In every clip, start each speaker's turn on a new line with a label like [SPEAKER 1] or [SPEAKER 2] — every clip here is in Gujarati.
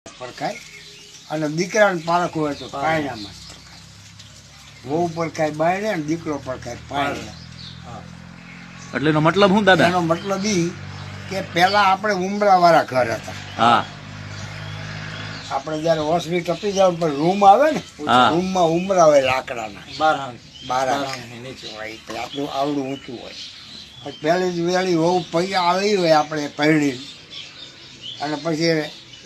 [SPEAKER 1] પરખાય અને દીકરાને પારખ હોય તો પાયણામાં વહુ પરખાય બાયણે અને દીકરો પરખાય પાયણે.
[SPEAKER 2] એટલે એનો મતલબ શું દાદા?
[SPEAKER 1] એનો મતલબ ઈ કે પેલા આપણે ઉમરાવાળા ઘર હતા.
[SPEAKER 2] હા
[SPEAKER 1] આપણે જયારે હોસ્પિટલ ટપી જાવ પણ રૂમ આવે ને, રૂમમાં ઉમરા હોય લાકડાના, 12 નીચે હોય, આપણું આવડું ઊંચું હોય. પહેલી જ વેળી વહુ પૈયા આવી હોય આપણે પૈણી, અને પછી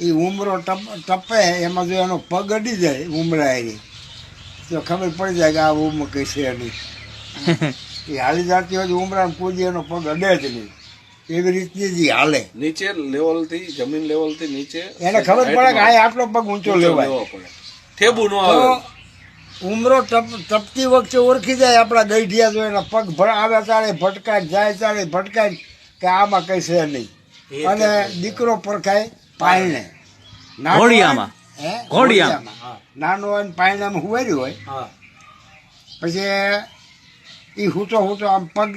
[SPEAKER 1] એ ઉમરો ટપે એમાં જો એનો પગ અડી જાય ઉમરા એની તો ખબર પડી જાય કે આ ઉમર કઈ છે નહીં. એ હાલી જતી હોય ઉમરા કૂદી એનો પગ અડે જ નહીં. એવી રીતની જ હાલે
[SPEAKER 3] નીચે લેવલ થી, જમીન લેવલ થી નીચે
[SPEAKER 1] એને ખબર પડે કે આ આટલો પગ ઊંચો લેવાય.
[SPEAKER 3] ઠેબુ નો આવે.
[SPEAKER 1] ઉમરો ટપતી વખતે ઓળખી જાય આપણા ગઈઢિયા જો એના પગ આવે તારે ભટકાય, જાય તારે ભટકાય કે આમાં કઈ છે નહીં. અને દીકરો પરખાય પાયણે,
[SPEAKER 2] ઘોડિયામાં.
[SPEAKER 1] નાનો હોય પાયણામાં હુવાર્યું હોય. પછી એ હૂતો આમ પગ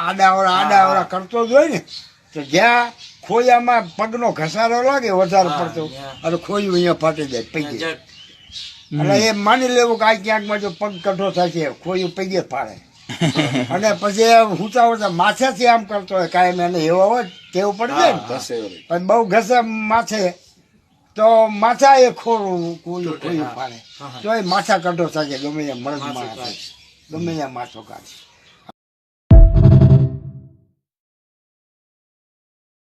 [SPEAKER 1] આડાવડા કરતો જ હોય ને, તો જ્યાં ખોયામાં પગનો ઘસારો લાગે વધારે પડતો અને ખોયું અહીંયા ફાટી જાય પૈકી. એટલે એ માની લેવું કે આ ક્યાંકમાં જો પગ કઠો થશે ખોયું પૈગે ફાડે. અને પછી હુતા માથેથી આમ કરતો હોય કાયમ, એને એવો હોય તેવું પડી જાય ને. પણ બહુ ઘસે માથે તો માથા એ ખોયું ફાડે તો એ માથા કઠો થશે ગમે ત્યાં મળદમાં, ગમે ત્યાં માથો કાઢે.